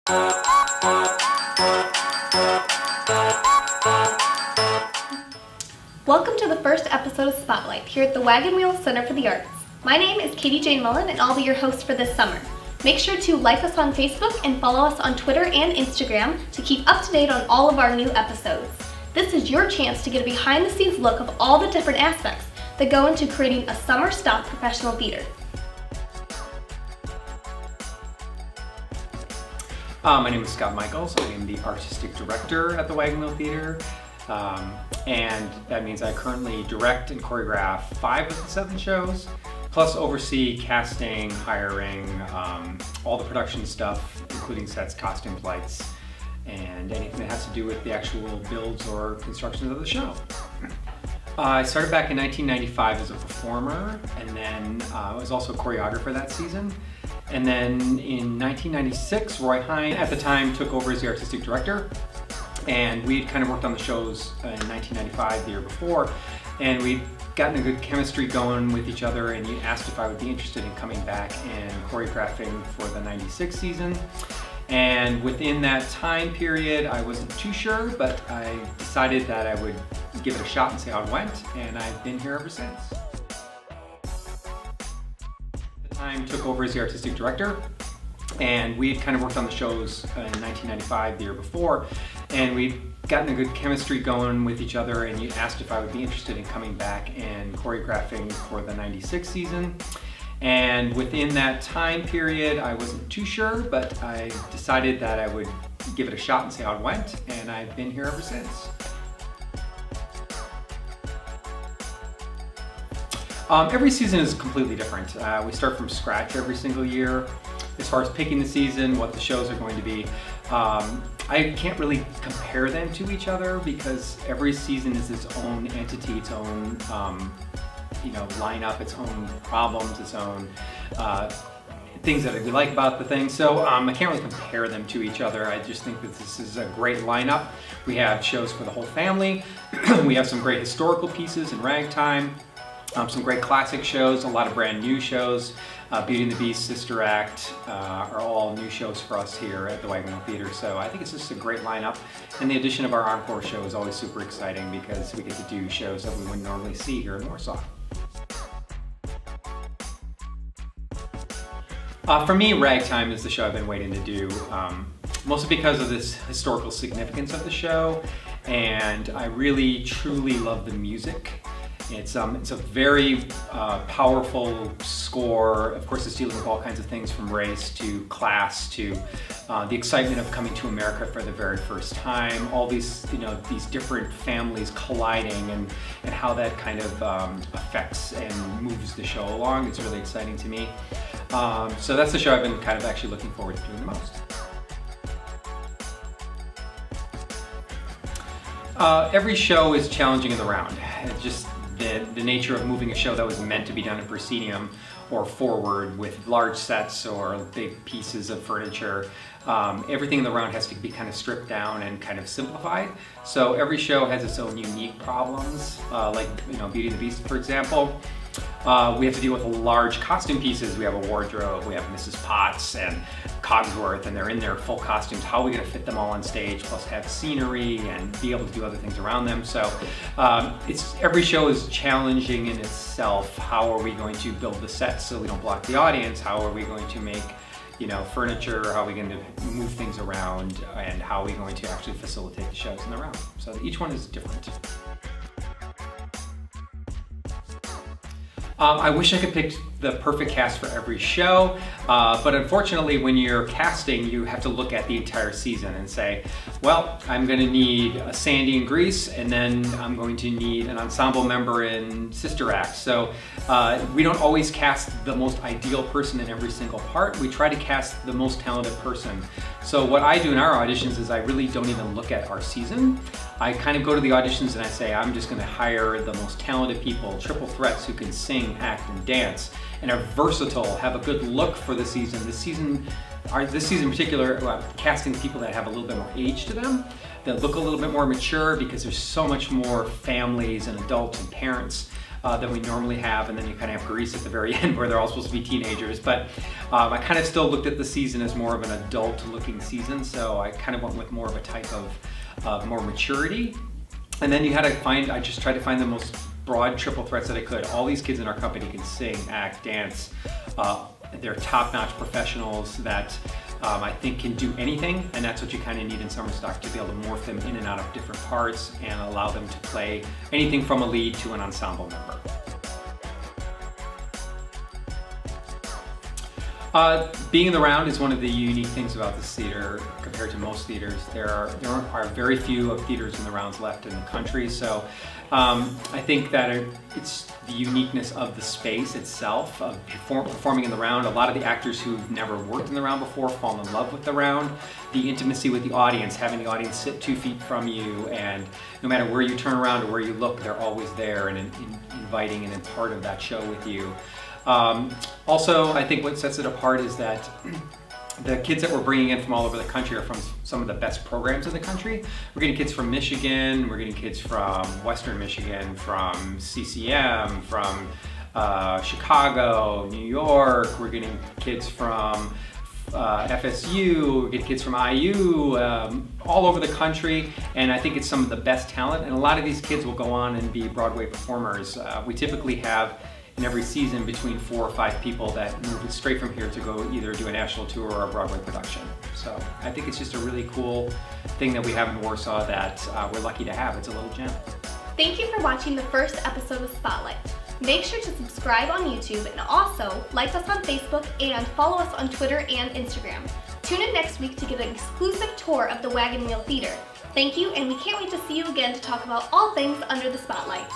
Welcome to the first episode of Spotlight here at the Wagon Wheel Center for the Arts. My name is Katie Jane Mullen and I'll be your host for this summer. Make sure to like us on Facebook and follow us on Twitter and Instagram to keep up to date on all of our new episodes. This is your chance to get a behind-the-scenes look of all the different aspects that go into creating a summer-stock professional theater. My name is Scott Michaels. I am the artistic director at the Wagon Wheel Theater, and that means I currently direct and choreograph 5 of the 7 shows, plus oversee casting, hiring, all the production stuff, including sets, costumes, lights, and anything that has to do with the actual builds or constructions of the show. I started back in 1995 as a performer, and then I was also a choreographer that season. And then in 1996, Roy Hine at the time took over as the artistic director, and we'd kind of worked on the shows in 1995, the year before, and we'd gotten a good chemistry going with each other, and he asked if I would be interested in coming back and choreographing for the 96 season. And within that time period, I wasn't too sure, but I decided that I would give it a shot and see how it went, and I've been here ever since. I took over as the artistic director, and we had kind of worked on the shows in 1995, the year before, and we'd gotten a good chemistry going with each other, and he asked if I would be interested in coming back and choreographing for the 96 season. And within that time period, I wasn't too sure, but I decided that I would give it a shot and see how it went, and I've been here ever since. Every season is completely different. We start from scratch every single year as far as picking the season, what the shows are going to be. I can't really compare them to each other because every season is its own entity, its own lineup, its own problems, its own things that we like about the thing. So I can't really compare them to each other. I just think that this is a great lineup. We have shows for the whole family. We have some great historical pieces in Ragtime. Some great classic shows, a lot of brand new shows. Beauty and the Beast, Sister Act are all new shows for us here at the Wagon Wheel Theater. So I think it's just a great lineup. And the addition of our encore show is always super exciting because we get to do shows that we wouldn't normally see here in Warsaw. For me, Ragtime is the show I've been waiting to do, mostly because of this historical significance of the show. And I really, truly love the music. It's a very powerful score. Of course, it's dealing with all kinds of things from race to class to the excitement of coming to America for the very first time. All these different families colliding and how that kind of affects and moves the show along. It's really exciting to me. So that's the show I've been kind of actually looking forward to doing the most. Every show is challenging in the round. It's just the nature of moving a show that was meant to be done in proscenium or forward with large sets or big pieces of furniture. Everything in the round has to be kind of stripped down and kind of simplified. So every show has its own unique problems, like Beauty and the Beast, for example. We have to deal with large costume pieces. We have a wardrobe, we have Mrs. Potts and Cogsworth, and they're in their full costumes. How are we going to fit them all on stage, plus have scenery and be able to do other things around them? So every show is challenging in itself. How are we going to build the sets so we don't block the audience? How are we going to make furniture? How are we going to move things around? And how are we going to actually facilitate the shows in the round? So each one is different. I wish I could pick the perfect cast for every show, but unfortunately when you're casting, you have to look at the entire season and say, well, I'm going to need a Sandy in Grease, and then I'm going to need an ensemble member in Sister Act. So we don't always cast the most ideal person in every single part. We try to cast the most talented person. So what I do in our auditions is I really don't even look at our season. I kind of go to the auditions and I say, I'm just going to hire the most talented people, triple threats who can sing, act, and dance, and are versatile, have a good look for the season. This season in particular, casting people that have a little bit more age to them, that look a little bit more mature, because there's so much more families and adults and parents than we normally have, and then you kind of have Grease at the very end where they're all supposed to be teenagers. But I kind of still looked at the season as more of an adult-looking season, so I kind of went with more of a type of more maturity. And then I just tried to find the most broad triple threats that I could. All these kids in our company can sing, act, dance. They're top-notch professionals that I think can do anything, and that's what you kind of need in summer stock, to be able to morph them in and out of different parts and allow them to play anything from a lead to an ensemble member. Being in the round is one of the unique things about this theater compared to most theaters. There are very few of theaters in the rounds left in the country, so I think that it's the uniqueness of the space itself, of performing in the round. A lot of the actors who've never worked in the round before fall in love with the round. The intimacy with the audience, having the audience sit 2 feet from you, and no matter where you turn around or where you look, they're always there and inviting and in part of that show with you. Also, I think what sets it apart is that the kids that we're bringing in from all over the country are from some of the best programs in the country. We're getting kids from Michigan, we're getting kids from Western Michigan, from CCM, from Chicago, New York, we're getting kids from FSU, we're getting kids from IU, all over the country, and I think it's some of the best talent, and a lot of these kids will go on and be Broadway performers. We typically have in every season between 4 or 5 people that move straight from here to go either do a national tour or a Broadway production. So I think it's just a really cool thing that we have in Warsaw that we're lucky to have. It's a little gem. Thank you for watching the first episode of Spotlight. Make sure to subscribe on YouTube and also like us on Facebook and follow us on Twitter and Instagram. Tune in next week to get an exclusive tour of the Wagon Wheel Theater. Thank you, and we can't wait to see you again to talk about all things under the spotlight.